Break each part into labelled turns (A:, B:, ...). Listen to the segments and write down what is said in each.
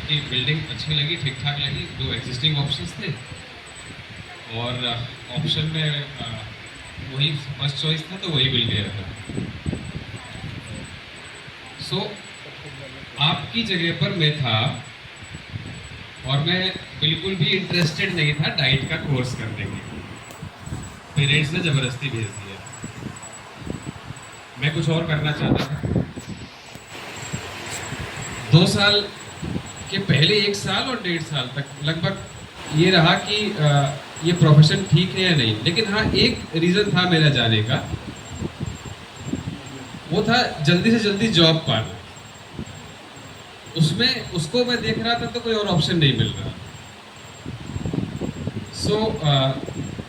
A: क्योंकि बिल्डिंग अच्छी लगी, ठीक ठाक लगी, 2 एग्जिस्टिंग ऑप्शंस थे और ऑप्शन में वही फर्स्ट चॉइस था तो वही मिल गया था। सो आपकी जगह पर मैं था और मैं बिल्कुल भी इंटरेस्टेड नहीं था डाइट का कोर्स करने के। पेरेंट्स ने ज़बरदस्ती भेज दिया, मैं कुछ और करना चाहता था। 2 साल के पहले 1 साल और 1.5 साल तक लगभग ये रहा कि ये प्रोफेशन ठीक है या नहीं। लेकिन हाँ, एक रीज़न था मेरा जाने का, वो था जल्दी से जल्दी जॉब पाना। उसमें उसको मैं देख रहा था तो कोई और ऑप्शन नहीं मिल रहा। सो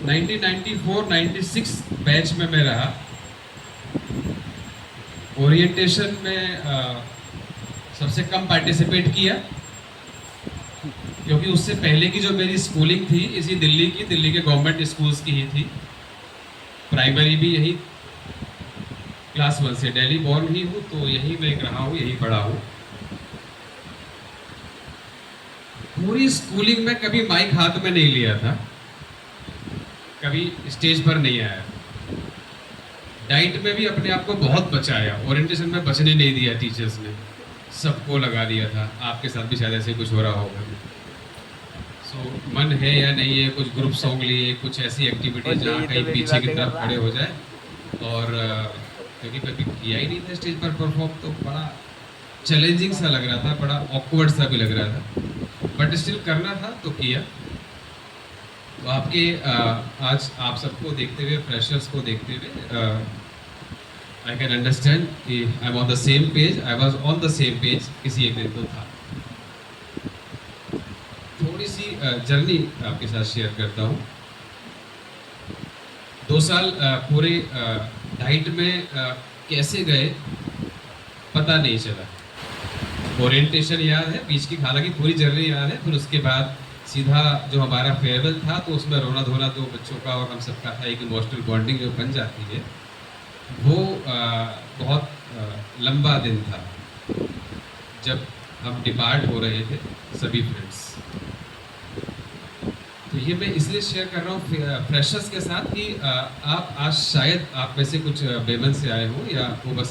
A: 1994-96 बैच में मैं रहा। ओरिएंटेशन में सबसे कम पार्टिसिपेट किया, क्योंकि उससे पहले की जो मेरी स्कूलिंग थी इसी दिल्ली की, दिल्ली के गवर्नमेंट स्कूल्स की ही थी। प्राइमरी भी यही, क्लास 1 से दिल्ली बॉर्न ही हूँ तो यही मैं रहा हूँ, यही पढ़ा हूँ। पूरी स्कूलिंग में कभी माइक हाथ में नहीं लिया था, कभी स्टेज पर नहीं आया। डाइट में भी अपने आप को बहुत बचाया, ओरिएंटेशन में बचने नहीं दिया टीचर्स ने, सबको लगा दिया था। आपके साथ भी शायद ऐसे कुछ हो रहा होगा। सो मन है या नहीं है, कुछ ग्रुप सॉन्ग लिए, कुछ ऐसी एक्टिविटी जहाँ कहीं पीछे की तरफ खड़े हो जाए। और क्योंकि कभी किया ही नहीं था स्टेज पर परफॉर्म, तो बड़ा चैलेंजिंग सा लग रहा था, बड़ा ऑकवर्ड सा भी लग रहा था, बट स्टिल करना था तो किया। तो आपके आज आप सबको देखते हुए, फ्रेशर्स को देखते हुए, आई कैन अंडरस्टैंड कि I am on the same page, I was on the same page किसी एक दिन तो था। थोड़ी सी जर्नी आपके साथ शेयर करता हूँ। 2 साल पूरे डाइट में कैसे गए पता नहीं चला। ओरिएंटेशन याद है, बीच की हालांकि पूरी जर्नी याद है। फिर उसके बाद सीधा जो हमारा फेयरवेल था तो उसमें रोना धोना तो बच्चों का और हम सबका था, एक इमोशनल बॉन्डिंग जो बन जाती है, वो बहुत लंबा दिन था जब हम डिपार्ट हो रहे थे सभी फ्रेंड्स। तो ये मैं इसलिए शेयर कर रहा हूँ फ्रेशर्स के साथ कि आप आज शायद आप में से कुछ बेमन से आए हो या वो बस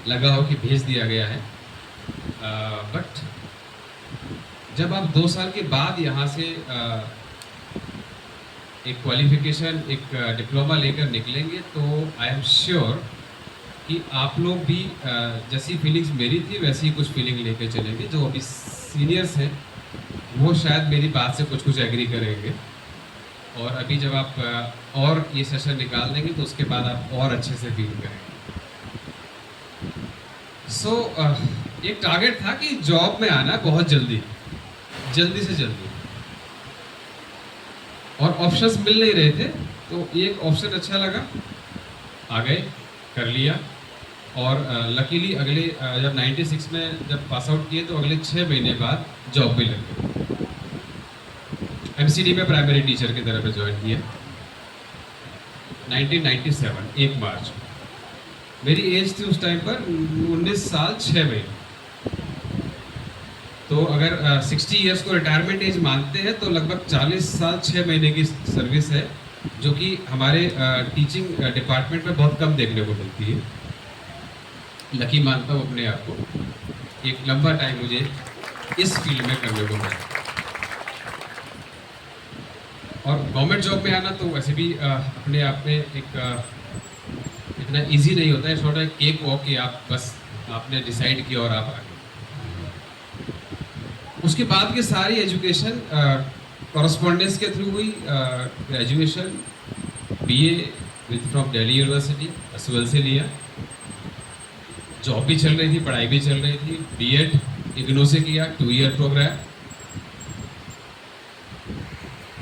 A: लगा हो कि भेज दिया गया है, बट जब आप 2 साल के बाद यहाँ से एक क्वालिफिकेशन, एक डिप्लोमा लेकर निकलेंगे तो आई एम श्योर कि आप लोग भी जैसी फीलिंग्स मेरी थी वैसी कुछ फीलिंग लेकर चलेंगे। जो अभी सीनियर्स हैं वो शायद मेरी बात से कुछ एग्री करेंगे, और अभी जब आप और ये सेशन निकाल देंगे तो उसके बाद आप और अच्छे से फील करेंगे। सो एक टारगेट था कि जॉब में आना बहुत जल्दी से जल्दी, और ऑप्शंस मिल नहीं रहे थे, तो एक ऑप्शन अच्छा लगा, आ गए, कर लिया। और लकीली अगले जब 96 में जब पास आउट किए तो अगले 6 महीने बाद जॉब भी लग गई। एमसीडी में प्राइमरी टीचर की तरफ ज्वाइन किया 1997 1 मार्च। मेरी एज थी उस टाइम पर 19 साल 6 महीने। तो अगर 60 इयर्स को रिटायरमेंट एज मानते हैं तो लगभग 40 साल 6 महीने की सर्विस है, जो कि हमारे टीचिंग डिपार्टमेंट में बहुत कम देखने को मिलती है। लकी मानता हूँ अपने आप को, एक लंबा टाइम मुझे इस फील्ड में करने को मिला। और गवर्नमेंट जॉब में आना तो वैसे भी अपने आप में एक इतना इजी नहीं होता है, छोटा केक वॉक कि आप बस आपने डिसाइड किया और आप आ गए। उसके बाद की सारी एजुकेशन कॉरेस्पॉन्डेंस के थ्रू हुई। Graduation BA with from Delhi University SL से लिया। जॉब भी चल रही थी, पढ़ाई भी चल रही थी। बीएड इग्नू से किया 2 ईयर प्रोग्राम।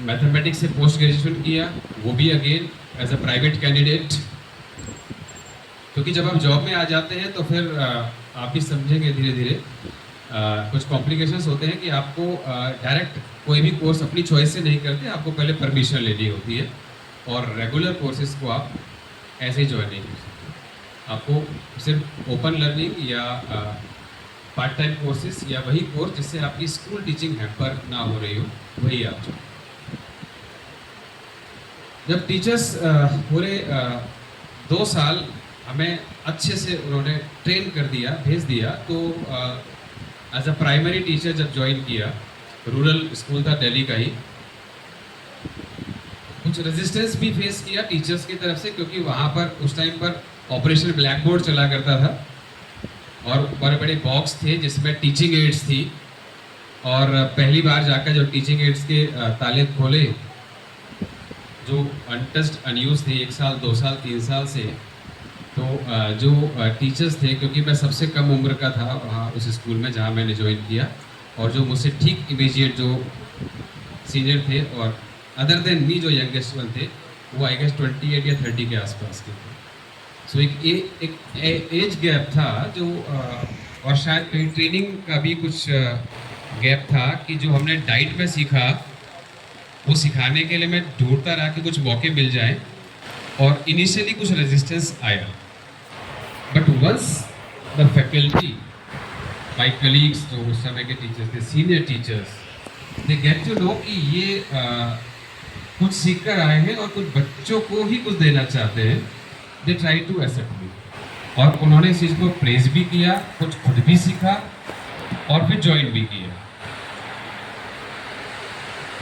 A: मैथमेटिक्स से पोस्ट ग्रेजुएशन किया, वो भी again as a private candidate. क्योंकि जब आप जॉब में आ जाते हैं तो फिर आप भी समझेंगे धीरे धीरे कुछ कॉम्प्लिकेशंस होते हैं कि आपको डायरेक्ट कोई भी कोर्स अपनी चॉइस से नहीं करते, आपको पहले परमिशन लेनी होती है, और रेगुलर कोर्सेज को आप ऐसे ही ज्वाइन नहीं कर सकते। आपको सिर्फ ओपन लर्निंग या पार्ट टाइम कोर्सेज या वही कोर्स जिससे आपकी स्कूल टीचिंग हैम्पर ना हो रही हो, वही आप चुनें। जब टीचर्स पूरे 2 साल हमें अच्छे से उन्होंने ट्रेन कर दिया, भेज दिया, तो एज अ प्राइमरी टीचर जब ज्वाइन किया, रूरल स्कूल था दिल्ली का ही, कुछ रेजिस्टेंस भी फेस किया टीचर्स की तरफ से, क्योंकि वहाँ पर उस टाइम पर ऑपरेशन ब्लैक बोर्ड चला करता था और बड़े बड़े बॉक्स थे जिसमें टीचिंग एड्स थी। और पहली बार जाकर जब टीचिंग एड्स के ताले खोले, जो अनटच्ड अनयूज थे 1 साल 2 साल 3 साल से, तो जो टीचर्स थे, क्योंकि मैं सबसे कम उम्र का था वहाँ उस स्कूल में जहाँ मैंने ज्वाइन किया, और जो मुझसे ठीक इमीडिएट जो सीनियर थे और अदर देन मी जो यंगेस्ट वन थे, वो आई गेस 28 या 30 के आसपास के थे। सो एक एज गैप था जो और शायद कहीं ट्रेनिंग का भी कुछ गैप था कि जो हमने डाइट में सीखा, वो सिखाने के लिए मैं ढूंढता रहा कि कुछ मौके मिल जाएं, और इनिशियली कुछ रेजिस्टेंस आया, but once the faculty, my colleagues जो उस समय के टीचर्स थे, senior teachers, they get to know कि ये कुछ सीख कर आए हैं और कुछ बच्चों को ही कुछ देना चाहते हैं, दे ट्राई टू एक्सेप्ट मी। और उन्होंने इस चीज़ को प्रेज भी किया, कुछ खुद भी सीखा और फिर ज्वाइन भी किया।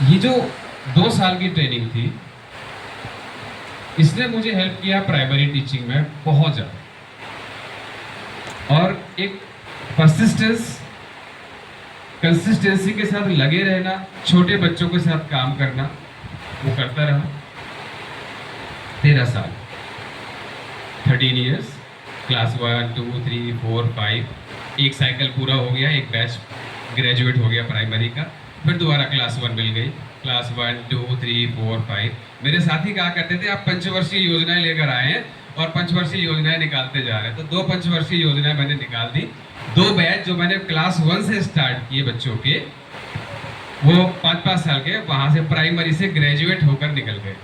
A: ये जो 2 साल की ट्रेनिंग थी, इसने मुझे हेल्प किया प्राइमरी टीचिंग में बहुत ज़्यादा, और एक परसिस्टेंस, कंसिस्टेंसी के साथ लगे रहना, छोटे बच्चों के साथ काम करना, वो करता रहा। 13 साल, 13 ईयर्स, क्लास 1 2 3 4 5, एक साइकिल पूरा हो गया, एक बैच ग्रेजुएट हो गया प्राइमरी का, फिर दोबारा क्लास 1 मिल गई, क्लास 1 2 3 4 5। मेरे साथी कहा करते थे आप पंचवर्षीय योजनाएं लेकर आए हैं और पंचवर्षीय योजनाएं निकालते जा रहे हैं, तो 2 पंचवर्षीय योजनाएं मैंने निकाल दी। 2 बैच जो मैंने क्लास 1 से स्टार्ट किए बच्चों के, वो 5-5 साल के, वहाँ से प्राइमरी से ग्रेजुएट होकर निकल गए,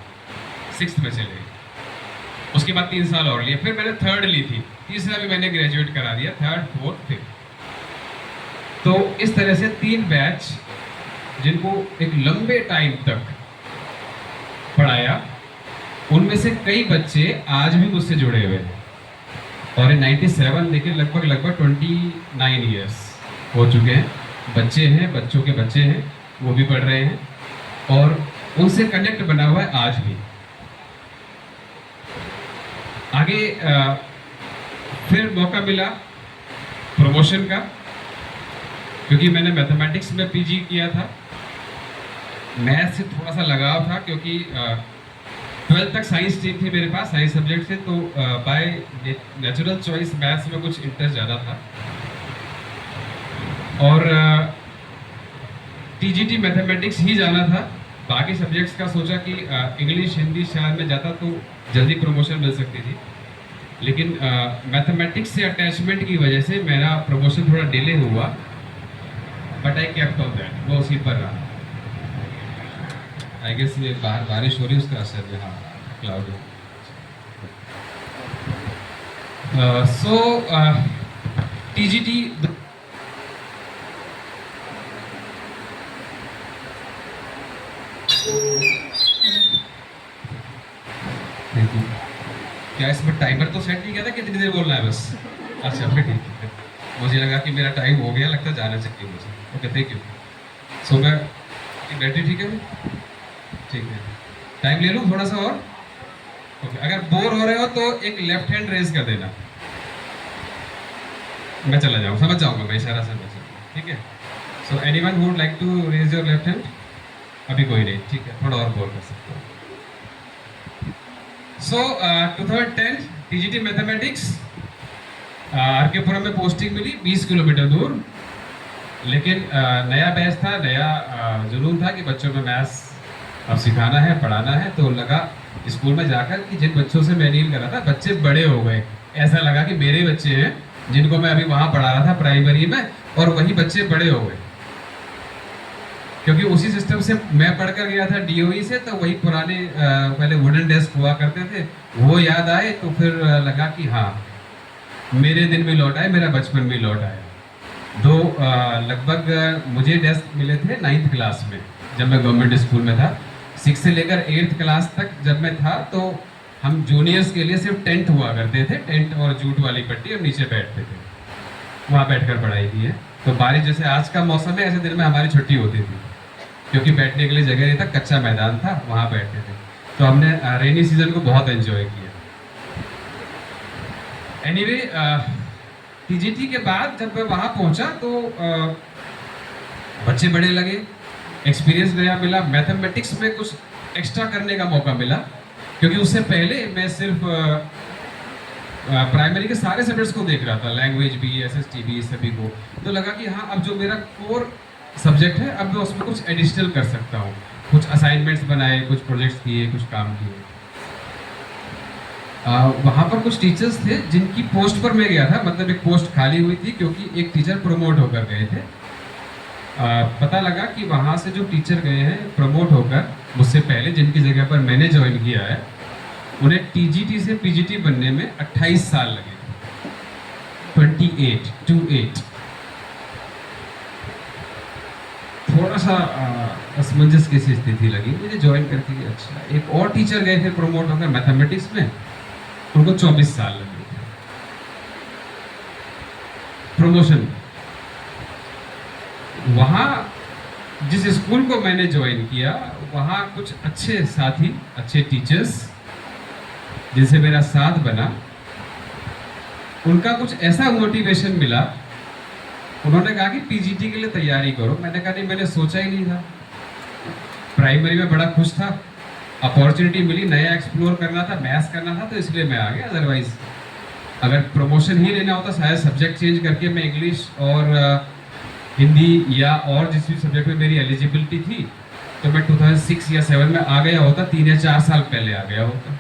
A: 6th में चले गए। उसके बाद 3 साल और लिए, फिर मैंने 3rd ली थी, तीसरा भी मैंने ग्रेजुएट करा दिया, 3rd 4th 5th। तो इस तरह से 3 बैच जिनको एक लंबे टाइम तक पढ़ाया, उनमें से कई बच्चे आज भी मुझसे जुड़े हुए हैं, और इन 97 देखिए लगभग 29 ईयर्स हो चुके हैं, बच्चे हैं, बच्चों के बच्चे हैं, वो भी पढ़ रहे हैं, और उनसे कनेक्ट बना हुआ है आज भी। आगे फिर मौका मिला प्रमोशन का, क्योंकि मैंने मैथमेटिक्स में पीजी किया था, मैथ से थोड़ा सा लगाव था, क्योंकि 12th तक साइंस स्ट्रीम थी मेरे पास, साइंस सब्जेक्ट से, तो बाय नेचुरल चॉइस मैथ्स में कुछ इंटरेस्ट ज़्यादा था, और टीजीटी मैथमेटिक्स ही जाना था। बाकी सब्जेक्ट्स का सोचा कि इंग्लिश हिंदी शायद में जाता तो जल्दी प्रमोशन मिल सकती थी, लेकिन मैथमेटिक्स से अटैचमेंट की वजह से मेरा प्रमोशन थोड़ा डिले हुआ, but I kept on that, वो उसी पर रहा। आई गेस ये बाहर बारिश हो रही है, उसका असर है, हाँ क्लाउड है। सो टीजीटी क्या इसमें टाइमर तो सेट नहीं किया था, कितनी देर बोलना है बस? अच्छा फिर ठीक है, मुझे लगा कि मेरा टाइम हो गया, लगता जाना चाहिए मुझे। Okay thank you. सो मैं बैटरी ठीक है, ठीक है, टाइम ले लूँ थोड़ा सा और? ओके, अगर बोर हो रहे हो तो एक लेफ्ट हैंड रेज कर देना, मैं चला जाऊँ, समझ जाऊँगा मैं, इशारा समझ जाऊँगा, ठीक है। So anyone would like to raise your left hand? अभी कोई नहीं, ठीक है, थोड़ा और बोर कर सकते हो। सो 2010 टीजीटी मैथमेटिक्स, आरकेपुरम में पोस्टिंग मिली 20 किलोमीटर दूर, लेकिन नया बैच था, नया जुनून था कि बच्चों में मैथ्स अब सिखाना है, पढ़ाना है, तो लगा स्कूल में जाकर कि जिन बच्चों से मैं डील कर रहा था, बच्चे बड़े हो गए, ऐसा लगा कि मेरे बच्चे हैं जिनको मैं अभी वहाँ पढ़ा रहा था प्राइमरी में, और वही बच्चे बड़े हो गए, क्योंकि उसी सिस्टम से मैं पढ़कर गया था डीओई से, तो वही पुराने पहले वुडन डेस्क हुआ करते थे, वो याद आए, तो फिर लगा कि हाँ मेरे दिन भी लौट आए, मेरा बचपन भी लौट आया। लगभग मुझे डेस्क मिले थे 9th क्लास में, जब मैं गवर्नमेंट स्कूल में था। 6 से लेकर 8th क्लास तक जब मैं था, तो हम जूनियर्स के लिए सिर्फ टेंट हुआ करते थे, टेंट और जूट वाली पट्टी, और नीचे बैठते थे, वहाँ बैठकर पढ़ाई की है। तो बारिश जैसे आज का मौसम है, ऐसे दिन में हमारी छुट्टी होती थी, क्योंकि बैठने के लिए जगह नहीं था, कच्चा मैदान था, वहाँ बैठते थे। तो हमने रेनी सीजन को बहुत एंजॉय किया। एनीवे, टीजीटी के बाद जब मैं वहाँ पहुँचा तो बच्चे बड़े लगे, एक्सपीरियंस नया मिला, मैथमेटिक्स में कुछ एक्स्ट्रा करने का मौका मिला, क्योंकि उससे पहले मैं सिर्फ प्राइमरी के सारे सब्जेक्ट्स को देख रहा था, लैंग्वेज भी, एसएसटी भी, सभी को। तो लगा कि हाँ, अब जो मेरा कोर सब्जेक्ट है, अब मैं उसमें कुछ एडिशनल कर सकता हूँ। कुछ असाइनमेंट्स बनाए, कुछ प्रोजेक्ट्स किए, कुछ काम किए। वहाँ पर कुछ टीचर्स थे जिनकी पोस्ट पर मैं गया था, मतलब एक पोस्ट खाली हुई थी, क्योंकि एक टीचर प्रमोट होकर गए थे। पता लगा कि वहाँ से जो टीचर गए हैं प्रमोट होकर मुझसे पहले, जिनकी जगह पर मैंने ज्वाइन किया है, उन्हें टीजीटी से पीजीटी बनने में 28 साल लगे। 28 थोड़ा सा असमंजस की स्थिति लगी मुझे ज्वाइन करके। अच्छा, एक और टीचर गए थे प्रमोट होकर मैथमेटिक्स में, उनको 24 साल लगे थे प्रमोशन। वहाँ जिस स्कूल को मैंने ज्वाइन किया, वहाँ कुछ अच्छे साथी, अच्छे टीचर्स जिनसे मेरा साथ बना, उनका कुछ ऐसा मोटिवेशन मिला, उन्होंने कहा कि पीजीटी के लिए तैयारी करो। मैंने कहा नहीं, मैंने सोचा ही नहीं था। प्राइमरी में बड़ा खुश था, अपॉर्चुनिटी मिली, नया एक्सप्लोर करना था, मैथ्स करना था, तो इसलिए मैं आ गया। अदरवाइज अगर प्रमोशन ही लेना होता, शायद सब्जेक्ट चेंज करके मैं इंग्लिश और हिंदी या और जिस भी सब्जेक्ट में मेरी एलिजिबिलिटी थी, तो मैं 2006 या 7 में आ गया होता, 3 या 4 साल पहले आ गया होता।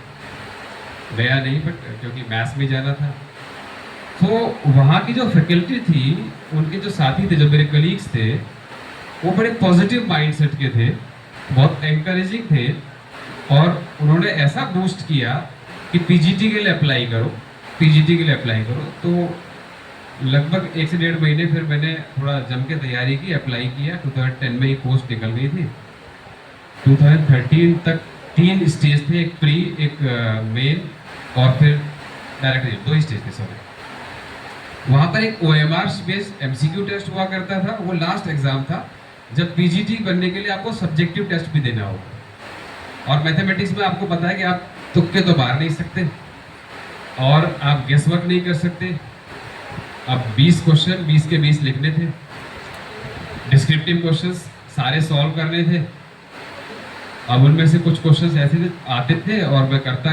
A: गया नहीं, बट क्योंकि मैथ्स में जाना था। तो वहाँ की जो फैकल्टी थी, उनके जो साथी थे, जो मेरे कलीग्स थे, वो बड़े पॉजिटिव माइंडसेट के थे, बहुत एनकरेजिंग थे, और उन्होंने ऐसा बूस्ट किया कि पीजीटी के लिए अप्लाई करो, पीजीटी के लिए अप्लाई करो। तो लगभग 1 से 1.5 महीने फिर मैंने थोड़ा जम के तैयारी की, अप्लाई किया। 2010 में ही पोस्ट निकल गई थी। 2013 तक 3 स्टेज थे, एक प्री, एक मेन, और फिर डायरेक्ट 2 स्टेज थे। सॉरी, वहाँ पर एक OMR बेस्ड MCQ टेस्ट हुआ करता था, वो लास्ट एग्जाम था जब पीजीटी बनने के लिए आपको सब्जेक्टिव टेस्ट भी देना होगा। और मैथमेटिक्स में आपको पता है कि आप तुक्के तो मार नहीं सकते, और आप गेस वर्क नहीं कर सकते। अब 20 क्वेश्चन 20 के 20 लिखने थे, डिस्क्रिप्टिव क्वेश्चंस सारे सॉल्व करने थे। अब उनमें से कुछ क्वेश्चंस ऐसे आते थे, और मैं करता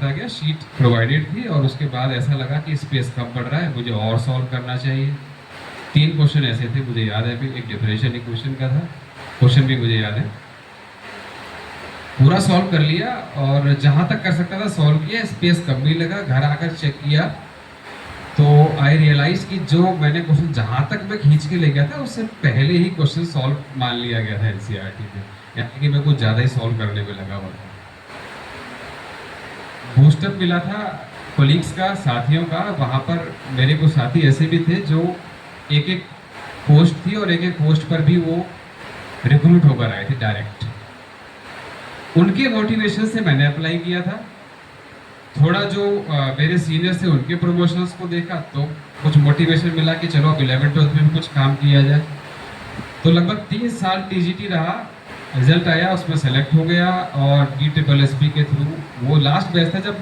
A: गया। शीट प्रोवाइडेड थी, और उसके बाद ऐसा लगा कि स्पेस कम पड़ रहा है, मुझे और सॉल्व करना चाहिए। 3 क्वेश्चन ऐसे थे, मुझे याद है, एक डिफरेंशियल इक्वेशन का था, क्वेश्चन भी मुझे याद है। पूरा सॉल्व कर लिया, और जहाँ तक कर सकता था सॉल्व किया, स्पेस कम भी लगा। घर आकर चेक किया तो आई रियलाइज कि जो मैंने क्वेश्चन जहाँ तक मैं खींच के ले गया था, उससे पहले ही क्वेश्चन सॉल्व मान लिया गया था एनसीईआरटी में, यानी कि मैं कुछ ज़्यादा ही सॉल्व करने में लगा हुआ था। बूस्टअप मिला था कोलीग्स का, साथियों का। वहाँ पर मेरे कुछ साथी ऐसे भी थे जो एक पोस्ट थी, और एक पोस्ट पर भी वो रिक्रूट होकर आए थे डायरेक्ट। उनके मोटिवेशन से मैंने अप्लाई किया था। थोड़ा जो मेरे सीनियर्स थे, उनके प्रमोशंस को देखा, तो कुछ मोटिवेशन मिला कि चलो अब 11th-12th में भी कुछ काम किया जाए। तो लगभग 3 साल टीजीटी रहा, रिजल्ट आया, उसमें सेलेक्ट हो गया, और DSSB के थ्रू, वो लास्ट बैच था जब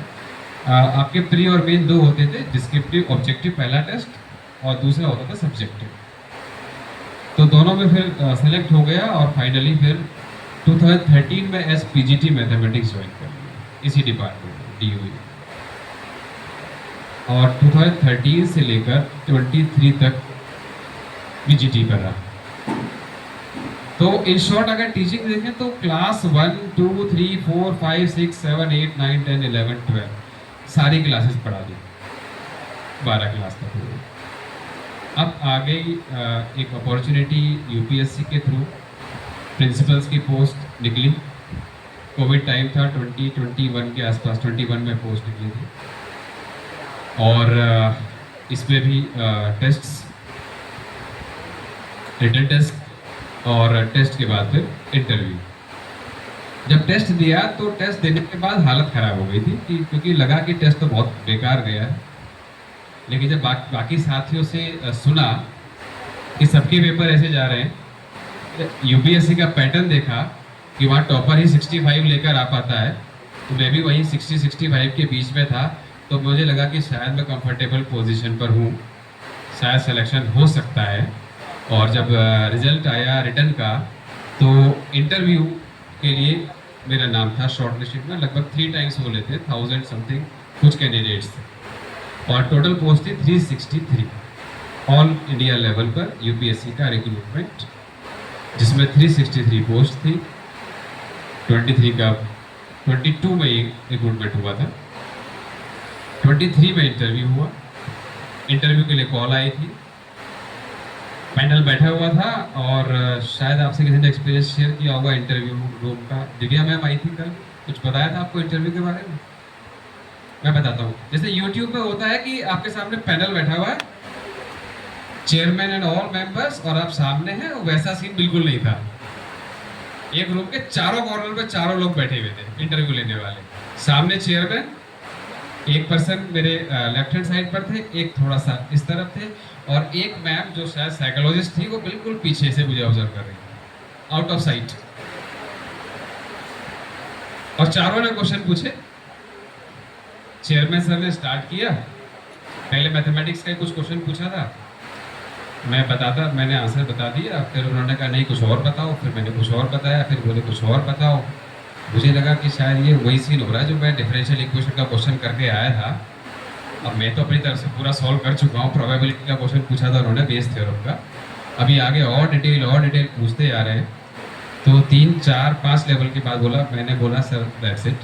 A: आपके प्री और मेन 2 होते थे, डिस्क्रिप्टिव ऑब्जेक्टिव पहला टेस्ट, और दूसरा होता था सब्जेक्टिव। तो दोनों में फिर सेलेक्ट हो गया, और फाइनली फिर 2013 में एज पीजीटी मैथमेटिक्स ज्वाइन कर लिया, इसी डिपार्टमेंट DUE। और 2013 से लेकर 23 तक पीजीटी कर रहा। तो इन शॉर्ट अगर टीचिंग देखें तो क्लास 1, 2, 3, 4, 5, 6, 7, 8, 9, 10, 11, 12 सारी क्लासेस पढ़ा दी, 12 क्लास तक हुई। अब आ गई एक अपॉर्चुनिटी यूपीएससी के थ्रू, प्रिंसिपल्स की पोस्ट निकली। कोविड टाइम था, 2021 के आसपास, 21 में पोस्ट निकली थी, और इसमें भी टेस्ट्स रिटन टेस्ट और टेस्ट के बाद फिर इंटरव्यू। जब टेस्ट दिया तो टेस्ट देने के बाद हालत ख़राब हो गई थी क्योंकि लगा कि टेस्ट तो बहुत बेकार गया है। लेकिन जब बाकी साथियों से सुना कि सबके पेपर ऐसे जा रहे हैं, यूपीएससी का पैटर्न देखा कि वहाँ टॉपर ही 65 लेकर आ पाता है, तो मैं भी वही 60-65 के बीच में था। तो मुझे लगा कि शायद मैं कंफर्टेबल पोजीशन पर हूँ, शायद सिलेक्शन हो सकता है। और जब रिजल्ट आया रिटर्न का, तो इंटरव्यू के लिए मेरा नाम था शॉर्ट लिस्टेड में। लगभग 3 टाइम्स बोले थे, 1000 समथिंग कुछ कैंडिडेट्स थे और टोटल पोस्ट थी 363 ऑल इंडिया लेवल पर यूपीएससी का रिक्रूटमेंट, जिसमें 363 पोस्ट थी। 22 में रिक्रूटमेंट हुआ था, 23 में इंटरव्यू हुआ। इंटरव्यू के लिए कॉल आई थी, पैनल बैठा हुआ था और शायद आपसे किसी ने एक्सपीरियंस शेयर किया होगा इंटरव्यू रूम का। दिव्या मैम आई थी कल, कुछ बताया था आपको इंटरव्यू के बारे में? मैं बताता हूँ। जैसे यूट्यूब पे होता है कि आपके सामने पैनल बैठा हुआ है, चेयरमैन एंड ऑल मेंबर्स, और आप सामने हैं, वैसा सीन बिल्कुल नहीं था। एक रूम के चारों कॉर्नर पे चारों लोग बैठे हुए थे इंटरव्यू लेने वाले। सामने चेयरमैन, एक पर्सन मेरे लेफ्ट हैंड साइड पर थे, एक थोड़ा सा इस तरफ थे, और एक मैम जो शायद साइकोलॉजिस्ट थी, वो बिल्कुल पीछे से मुझे ऑब्जर्व कर रही थी, आउट ऑफ साइट। और चारों ने क्वेश्चन पूछे। चेयरमैन सर ने स्टार्ट किया, पहले मैथमेटिक्स का कुछ क्वेश्चन पूछा था, मैंने आंसर बता दिया। फिर उन्होंने कहा नहीं कुछ और बताओ, फिर मैंने कुछ और बताया, फिर बोले कुछ और बताओ। मुझे लगा कि शायद ये वही सीन हो रहा है जो मैं डिफरेंशियल इक्वेशन का क्वेश्चन करके आया था। अब मैं तो अपनी तरफ से पूरा सॉल्व कर चुका हूँ, प्रोबेबिलिटी का क्वेश्चन पूछा था उन्होंने, बेस थ्योरम का। अभी आगे और डिटेल पूछते आ रहे हैं। तो 3, 4, 5 लेवल के बाद मैंने बोला सर दैट्स इट।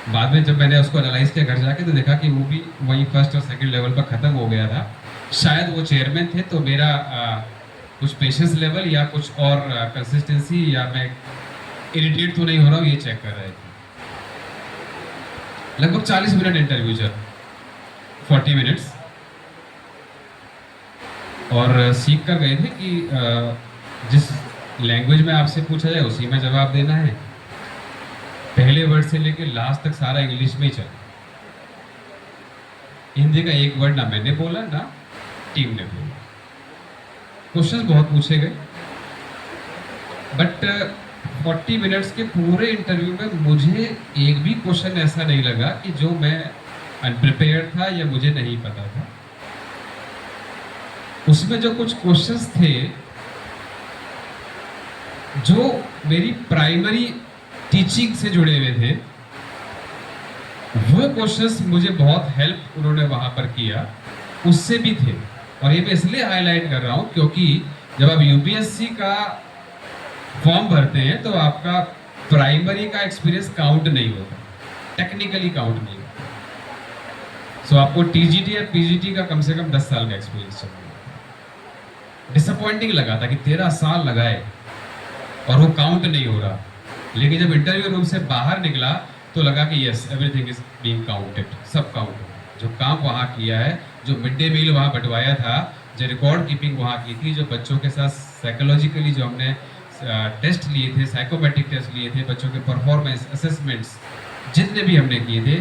A: बाद में जब मैंने उसको एनालाइज किया घर जाके, तो देखा कि वो भी वही फर्स्ट और सेकंड लेवल पर ख़त्म हो गया था। शायद वो चेयरमैन थे, तो मेरा कुछ पेशेंस लेवल या कुछ और कंसिस्टेंसी, या मैं इरिटेट तो नहीं हो रहा हूँ, ये चेक कर रहे थे। लगभग 40 मिनट इंटरव्यू चला, 40 मिनट्स, और सीख कर गए थे कि जिस लैंग्वेज में आपसे पूछा जाए उसी में जवाब देना है। पहले वर्ड से लेकर लास्ट तक सारा इंग्लिश में ही चला। हिंदी का एक वर्ड ना मैंने बोला ना टीम ने बोला। क्वेश्चंस बहुत पूछे गए, बट 40 मिनट्स के पूरे इंटरव्यू में मुझे एक भी क्वेश्चन ऐसा नहीं लगा कि जो मैं अनप्रिपेयर्ड था या मुझे नहीं पता था। उसमें जो कुछ क्वेश्चंस थे जो मेरी प्राइमरी टीचिंग से जुड़े हुए थे, वो क्वेश्चंस मुझे बहुत हेल्प उन्होंने वहां पर किया, उससे भी थे। और ये मैं इसलिए हाईलाइट कर रहा हूं क्योंकि जब आप यूपीएससी का फॉर्म भरते हैं तो आपका प्राइमरी का एक्सपीरियंस काउंट नहीं होता, टेक्निकली काउंट नहीं होता। सो आपको टीजीटी या पीजीटी का कम से कम 10 साल का एक्सपीरियंस चाहिए। डिसअपॉइंटिंग लगा था कि 13 साल लगाए और वो काउंट नहीं हो रहा। लेकिन जब इंटरव्यू रूम से बाहर निकला तो लगा कि yes everything is being counted, सब काउंट हो। जो काम वहाँ किया है, जो मिड डे मील वहाँ बंटवाया था, जो रिकॉर्ड कीपिंग वहाँ की थी, जो बच्चों के साथ साइकोलॉजिकली जो हमने टेस्ट लिए थे, साइकोमेट्रिक टेस्ट लिए थे, बच्चों के परफॉर्मेंस असेसमेंट्स जितने भी हमने किए थे,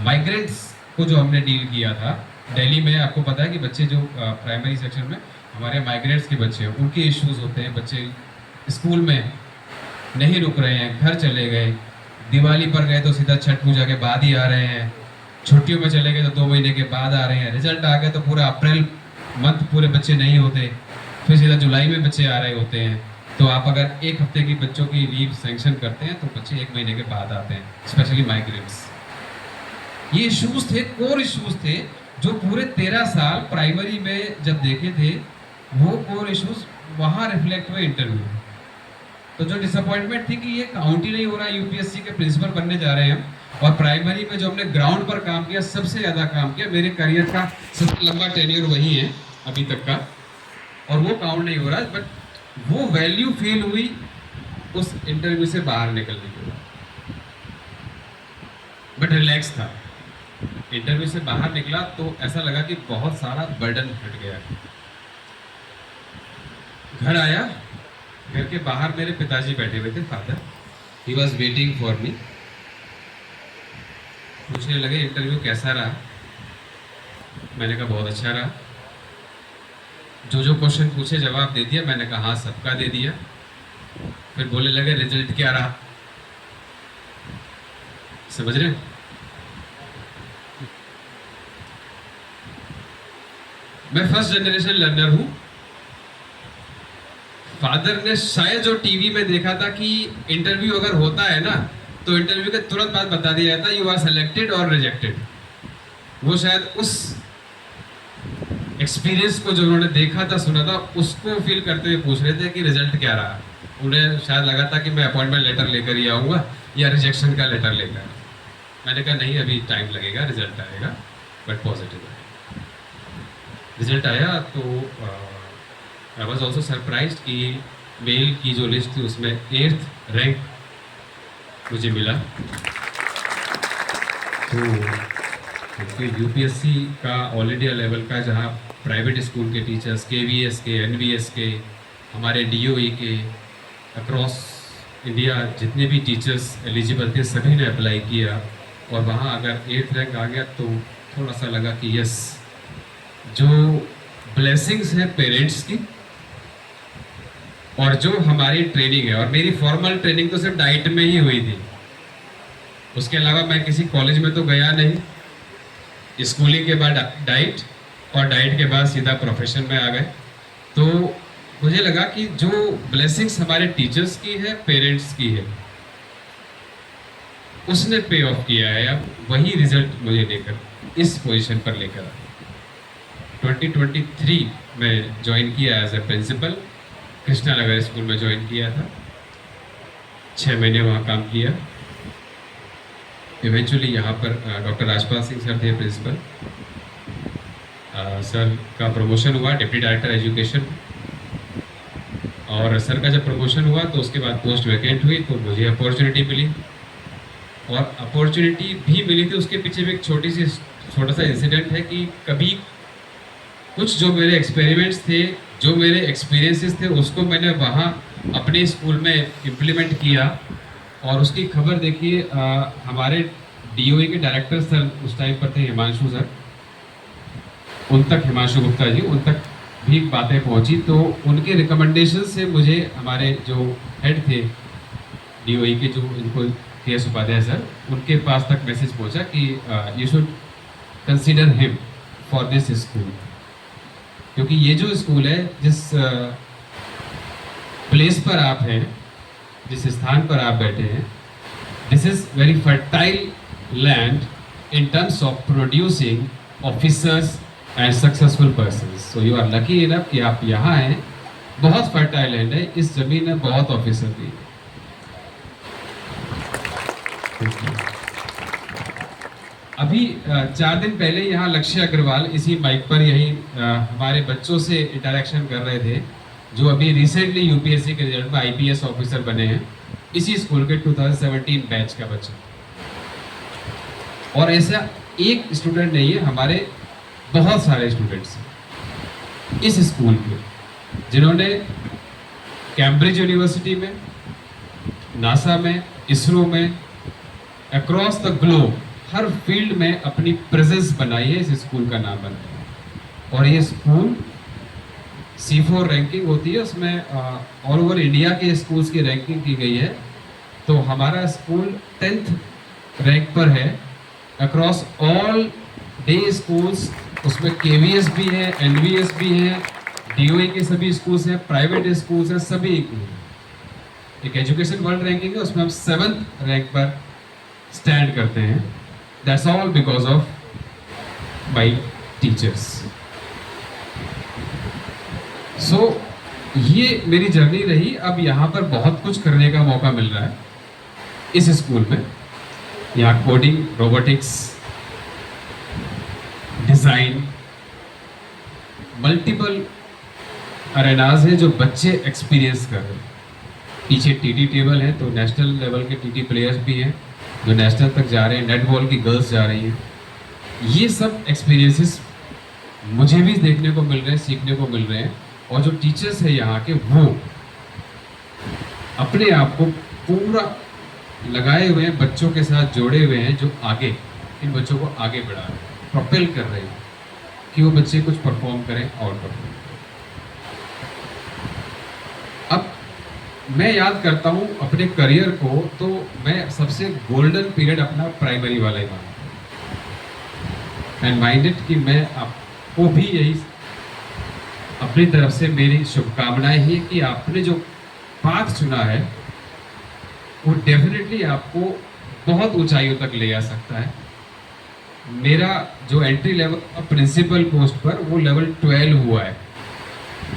A: माइग्रेंट्स को जो हमने डील किया था दिल्ली में। आपको पता है कि बच्चे जो प्राइमरी सेक्शन में हमारे माइग्रेंट्स के बच्चे हैं, उनके इश्यूज होते हैं। बच्चे स्कूल में नहीं रुक रहे हैं, घर चले गए, दिवाली पर गए तो सीधा छठ पूजा के बाद ही आ रहे हैं, छुट्टियों में चले गए तो 2 महीने के बाद आ रहे हैं, रिजल्ट आ गए तो पूरा अप्रैल मंथ पूरे बच्चे नहीं होते, फिर सीधा जुलाई में बच्चे आ रहे होते हैं। तो आप अगर 1 हफ्ते की बच्चों की लीव सैंक्शन करते हैं तो बच्चे 1 महीने के बाद आते हैं, स्पेशली माइग्रेंट्स। ये इश्यूज थे, कोर इश्यूज थे, जो पूरे 13 साल प्राइमरी में जब देखे थे, वो कोर इश्यूज वहाँ रिफ्लेक्ट हुए इंटरव्यू में। तो जो डिसअपॉइंटमेंट थी कि ये काउंट ही नहीं हो रहा है, यूपीएससी के प्रिंसिपल बनने जा रहे हैं हम, और प्राइमरी में जो हमने ग्राउंड पर काम किया, सबसे ज़्यादा काम किया, मेरे करियर का सबसे लंबा टेन्योर वही है अभी तक का, और वो काउंट नहीं हो रहा है। बट वो वैल्यू फील हुई उस इंटरव्यू से बाहर निकलने के बाद। बट रिलैक्स था। इंटरव्यू से बाहर निकला तो ऐसा लगा कि बहुत सारा बर्डन हट गया। घर आया, घर के बाहर मेरे पिताजी बैठे हुए थे, father. He was waiting for me. पूछने लगे इंटरव्यू कैसा रहा। मैंने कहा बहुत अच्छा रहा। जो जो क्वेश्चन पूछे जवाब दे दिया। मैंने कहा हाँ सबका दे दिया। फिर बोलने लगे रिजल्ट क्या रहा। समझ रहे हैं? मैं फर्स्ट जनरेशन लर्नर हूं। फादर ने शायद जो टीवी में देखा था कि इंटरव्यू अगर होता है ना तो इंटरव्यू के तुरंत बाद बता दिया जाता यू आर सेलेक्टेड और रिजेक्टेड। वो शायद उस एक्सपीरियंस को जो उन्होंने देखा था सुना था उसको फील करते हुए पूछ रहे थे कि रिजल्ट क्या रहा। उन्हें शायद लगा था कि मैं अपॉइंटमेंट लेटर लेकर ही आऊँगा या रिजेक्शन का लेटर लेकर। मैंने कहा नहीं अभी टाइम लगेगा, रिजल्ट आएगा, बट पॉजिटिव है। रिजल्ट आया तो आई वॉज ऑल्सो सरप्राइज कि मेल की जो लिस्ट थी उसमें 8th रैंक मुझे मिला। तो यूपीएससी का ऑल इंडिया लेवल का जहाँ प्राइवेट स्कूल के टीचर्स केवीएस के एनवीएस के हमारे डीओई के अक्रॉस इंडिया जितने भी टीचर्स एलिजिबल थे सभी ने अप्लाई किया और वहाँ अगर 8th रैंक आ गया तो थोड़ा सा लगा कि यस, जो ब्लेसिंग्स हैं पेरेंट्स की और जो हमारी ट्रेनिंग है, और मेरी फॉर्मल ट्रेनिंग तो सिर्फ डाइट में ही हुई थी, उसके अलावा मैं किसी कॉलेज में तो गया नहीं। स्कूलिंग के बाद डाइट और डाइट के बाद सीधा प्रोफेशन में आ गए। तो मुझे लगा कि जो ब्लेसिंग्स हमारे टीचर्स की है, पेरेंट्स की है, उसने पे ऑफ किया है। अब वही रिजल्ट मुझे लेकर इस पोजीशन पर लेकर आया। 2023 में ज्वाइन किया as a principal, Krishna Nagar school में ज्वाइन किया था। 6 महीने वहाँ काम किया। इवेंचुअली यहाँ पर डॉक्टर राजपाल सिंह सर थे प्रिंसिपल। सर का प्रमोशन हुआ डिप्टी डायरेक्टर एजुकेशन, और सर का जब प्रमोशन हुआ तो उसके बाद पोस्ट वैकेंट हुई तो मुझे अपॉर्चुनिटी मिली। और अपॉर्चुनिटी भी मिली थी उसके पीछे भी एक छोटा सा इंसिडेंट है कि कभी कुछ जो मेरे एक्सपेरिमेंट्स थे, जो मेरे एक्सपीरियंसेस थे, उसको मैंने वहाँ अपने स्कूल में इम्प्लीमेंट किया। और उसकी खबर देखिए हमारे डीओए के डायरेक्टर सर उस टाइम पर थे हिमांशु सर, उन तक, हिमांशु गुप्ता जी, उन तक भी बातें पहुँची। तो उनके रिकमेंडेशन से मुझे हमारे जो हेड थे डीओए के, जो इनको के उपाध्याय सर, उनके पास तक मैसेज पहुँचा कि you should consider him for this school. क्योंकि ये जो स्कूल है, जिस प्लेस पर आप हैं, जिस स्थान पर आप बैठे हैं, this is very fertile land in terms of producing officers and successful persons. So you are lucky enough कि आप यहाँ हैं। बहुत फर्टाइल लैंड है, इस जमीन में बहुत ऑफिसर भी। अभी 4 दिन पहले यहाँ लक्ष्य अग्रवाल इसी माइक पर यही हमारे बच्चों से इंटरेक्शन कर रहे थे, जो अभी रिसेंटली यूपीएससी के रिजल्ट में आईपीएस ऑफिसर बने हैं, इसी स्कूल के 2017 बैच का बच्चा। और ऐसा एक स्टूडेंट नहीं है, हमारे बहुत सारे स्टूडेंट्स हैं इस स्कूल के, जिन्होंने कैम्ब्रिज यूनिवर्सिटी में, नासा में, इसरो में, across the globe her field में अपनी प्रेजेंस बनाई है। इस स्कूल का नाम बनाया है। और ये स्कूल C4 रैंकिंग होती है, उसमें ऑल ओवर इंडिया के स्कूल्स की रैंकिंग की गई है। तो हमारा स्कूल 10th रैंक पर है अक्रॉस ऑल डे स्कूल्स। उसमें केवीएस भी है, एनवीएस भी है, डीओए के सभी स्कूल्स हैं, प्राइवेट स्कूल्स हैं, सभी एक एजुकेशन वर्ल्ड रैंकिंग है, उसमें हम 7th रैंक पर स्टैंड करते हैं। That's all because of my teachers. So ये मेरी जर्नी रही। अब यहाँ पर बहुत कुछ करने का मौका मिल रहा है इस स्कूल में। यहाँ कोडिंग, रोबोटिक्स, डिज़ाइन, मल्टीपल अरेनाज है जो बच्चे एक्सपीरियंस कर रहे हैं। पीछे टीटी टेबल है, तो नेशनल लेवल के टीटी प्लेयर्स भी हैं जो नेशनल तक जा रहे हैं, नेट बॉल की गर्ल्स जा रही हैं। ये सब एक्सपीरियंसेस मुझे भी देखने को मिल रहे हैं, सीखने को मिल रहे हैं। और जो टीचर्स है यहाँ के वो अपने आप को पूरा लगाए हुए हैं, बच्चों के साथ जोड़े हुए हैं, जो आगे इन बच्चों को आगे बढ़ा रहे हैं, प्रोपेल कर रहे हैं कि वो बच्चे कुछ परफॉर्म करें और परफॉर्म। अब मैं याद करता हूँ अपने करियर को, तो मैं सबसे गोल्डन पीरियड अपना प्राइमरी वाला ही मानता हूँ एंड माइंडेड कि मैं आपको भी यही अपनी तरफ से मेरी शुभकामनाएं ही कि आपने जो पाथ चुना है वो डेफिनेटली आपको बहुत ऊंचाइयों तक ले आ सकता है। मेरा जो एंट्री लेवल प्रिंसिपल पोस्ट पर वो लेवल 12 हुआ है।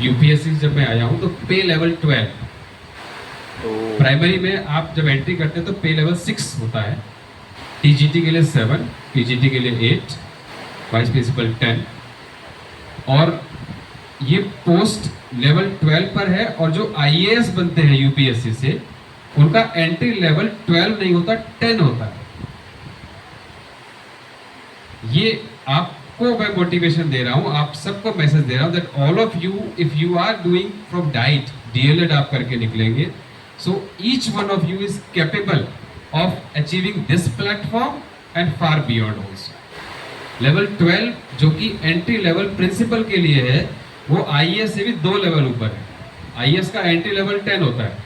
A: यूपीएससी जब मैं आया हूँ तो पे लेवल 12, प्राइमरी में आप जब एंट्री करते हैं तो पे लेवल 6 होता है, टीजीटी के लिए 7, पीजीटी के लिए 8, वाइस प्रिंसिपल 10, और ये पोस्ट लेवल 12 पर है। और जो आईएएस बनते हैं यूपीएससी से उनका एंट्री लेवल 12 नहीं होता, 10 होता है। ये आपको मैं मोटिवेशन दे रहा हूं, आप सबको मैसेज दे रहा हूं that all of you, if you are doing from DIET DElEd आप करके निकलेंगे, so each one of you is capable of achieving this platform and far beyond also. Level 12 जो कि एंट्री लेवल प्रिंसिपल के लिए है, वो आईएएस से भी 2 लेवल ऊपर है। आईएएस का एंट्री लेवल 10 होता है,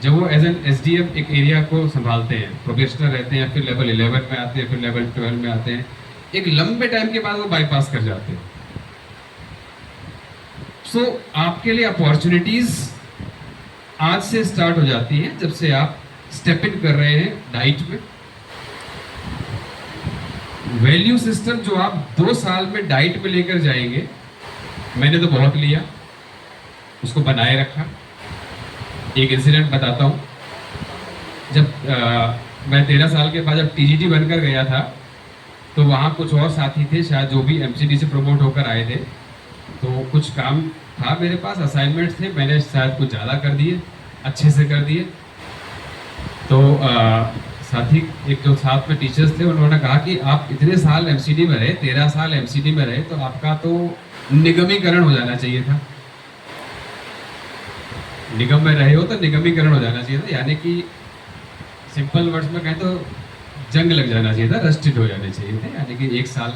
A: जब वो एज एन एसडीएम एक एरिया को संभालते हैं, प्रोबेशनर रहते हैं, फिर लेवल 11 में आते हैं, फिर लेवल 12 में आते हैं, एक लंबे टाइम के बाद वो बाईपास कर जाते हैं। सो आपके लिए अपॉर्चुनिटीज आज से स्टार्ट हो जाती हैं जब से आप स्टेप इन कर रहे हैं डाइट में। वैल्यू सिस्टम जो आप 2 साल में डाइट में लेकर जाएंगे, मैंने तो बहुत लिया, उसको बनाए रखा। एक इंसिडेंट बताता हूँ, जब मैं 13 साल के बाद जब टीजीटी बनकर गया था तो वहाँ कुछ और साथी थे शायद जो भी एमसीडी से प्रमोट होकर आए थे, तो कुछ काम था मेरे पास, असाइनमेंट्स थे, मैंने शायद कुछ ज़्यादा कर दिए, अच्छे से कर दिए। तो साथी एक जो साथ में टीचर्स थे उन्होंने कहा कि आप इतने साल एमसीडी में रहे, 13 साल एमसीडी में रहे, तो आपका तो निगमीकरण हो जाना चाहिए था। निगम में रहे हो तो निगमीकरण हो जाना चाहिए था, यानी कि सिंपल वर्ड्स में कहें तो जंग लग जाना चाहिए था, रस्टेड हो जाने चाहिए थे, यानी कि 1 साल,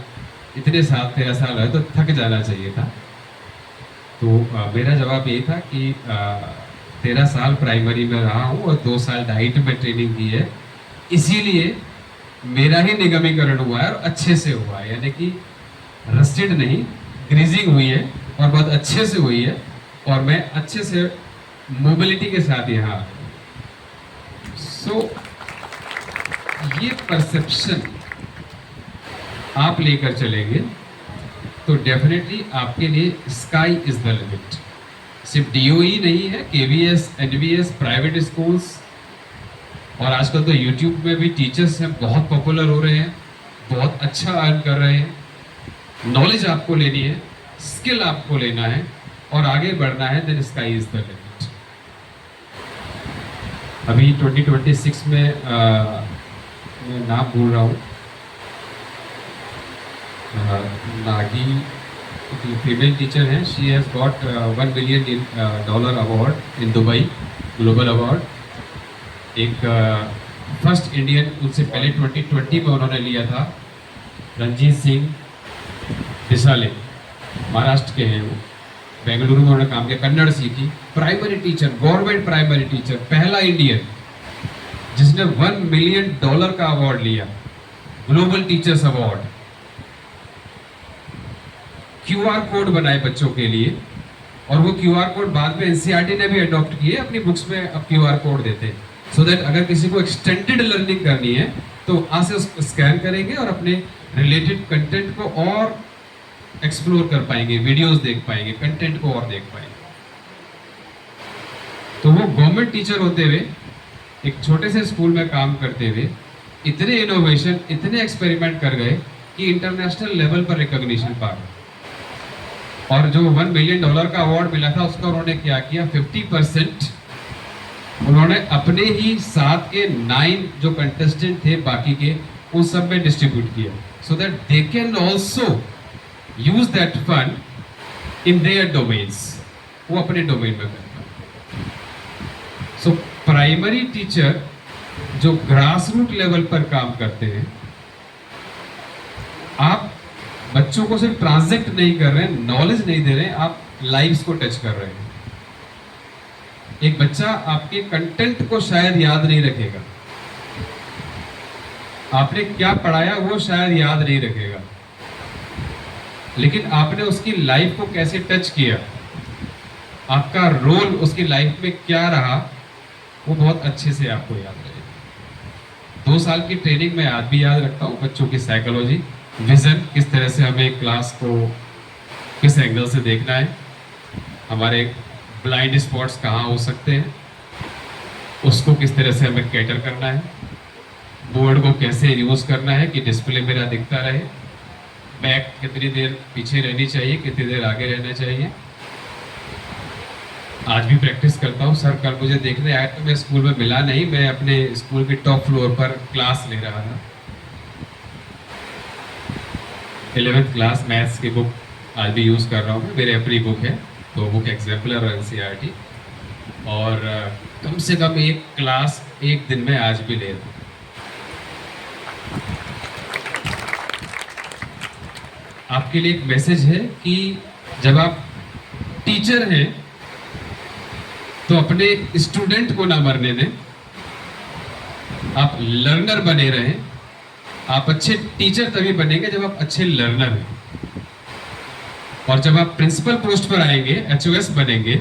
A: इतने साल 13 साल रहे तो थक जाना चाहिए था। तो मेरा जवाब ये था कि 13 साल प्राइमरी में रहा हूँ और 2 साल डाइट में ट्रेनिंग की है, इसीलिए मेरा ही निगमीकरण हुआ है और अच्छे से हुआ है, यानी कि रस्टेड नहीं, ग्रीजिंग हुई है और बहुत अच्छे से हुई है, और मैं अच्छे से मोबिलिटी के साथ यहाँ। सो ये परसेप्शन आप लेकर चलेंगे तो डेफिनेटली आपके लिए स्काई इज द लिमिट। सिर्फ डीओई नहीं है, केवीएस, एनवीएस, प्राइवेट स्कूल्स, और आजकल तो यूट्यूब में भी टीचर्स हैं, बहुत पॉपुलर हो रहे हैं, बहुत अच्छा अर्न कर रहे हैं। नॉलेज आपको लेनी है, स्किल आपको लेना है और आगे बढ़ना है, then sky is the limit. अभी 2026 में मैं नाम भूल रहा हूँ, नागी फीमेल टीचर हैं, she has got $1 million award in Dubai, global award. एक फर्स्ट इंडियन, उनसे पहले 2020 में उन्होंने लिया था, रंजीत सिंह डिसाले, महाराष्ट्र के हैं वो, बेंगलुरु में उन्होंने काम किया, कन्नड़ सीखी, primary teacher, government primary teacher, पहला इंडियन जिसने $1 मिलियन का अवार्ड लिया, global teachers award. QR code बनाए बच्चों के लिए, और वो क्यूआर कोड बाद में एनसीईआरटी ने भी अडॉप्ट किए, अपनी बुक्स में अब क्यूआर कोड देते हैं, सो दैट अगर किसी को एक्सटेंडेड लर्निंग करनी है तो आज से उसको स्कैन करेंगे और अपने रिलेटेड कंटेंट को और एक्सप्लोर कर पाएंगे, वीडियोस देख पाएंगे, कंटेंट को और देख पाएंगे। तो वो गवर्नमेंट टीचर होते हुए, एक छोटे से स्कूल में काम करते हुए, इतने इनोवेशन, इतने एक्सपेरिमेंट कर गए कि इंटरनेशनल लेवल पर रिकॉग्निशन पा गए। और जो $1 मिलियन का अवार्ड मिला था उसका उन्होंने क्या किया, 50% उन्होंने अपने ही साथ के 9 जो कंटेस्टेंट थे बाकी के, उन सब में डिस्ट्रीब्यूट किया, so that they can also use that fund in their domains, वो अपने डोमेन में करता है। सो प्राइमरी टीचर जो ग्रास रूट लेवल पर काम करते हैं, आप बच्चों को सिर्फ ट्रांजैक्ट नहीं कर रहे हैं, नॉलेज नहीं दे रहे हैं, आप लाइव्स को टच कर रहे हैं। एक बच्चा आपके कंटेंट को शायद याद नहीं रखेगा, आपने क्या पढ़ाया वो शायद याद नहीं रखेगा, लेकिन आपने उसकी लाइफ को कैसे टच किया, आपका रोल उसकी लाइफ में क्या रहा, वो बहुत अच्छे से आपको याद रहेगा। 2 साल की ट्रेनिंग में आज भी याद रखता हूँ बच्चों की साइकोलॉजी, विजन, किस तरह से हमें क्लास को किस एंगल से देखना है, हमारे ब्लाइंड स्पॉट्स कहाँ हो सकते हैं, उसको किस तरह से हमें कैटर करना है, बोर्ड को कैसे यूज करना है कि डिस्प्ले मेरा दिखता रहे, बैक कितनी देर पीछे रहनी चाहिए, कितनी देर आगे रहना चाहिए। आज भी प्रैक्टिस करता हूँ। सर कल मुझे देखने आया तो मैं स्कूल में मिला नहीं, मैं अपने स्कूल के टॉप फ्लोर पर क्लास ले रहा था। 11th क्लास मैथ्स की बुक आज भी यूज़ कर रहा हूँ, मेरे अपनी बुक है, तो बुक एग्जाम्पलर NCERT, और कम से कम एक क्लास एक दिन में आज भी ले रहा हूँ। आपके लिए एक मैसेज है कि जब आप टीचर हैं तो अपने स्टूडेंट को ना मरने दें, आप लर्नर बने रहें। आप अच्छे टीचर तभी बनेंगे जब आप अच्छे लर्नर हैं, और जब आप प्रिंसिपल पोस्ट पर आएंगे, HOS बनेंगे,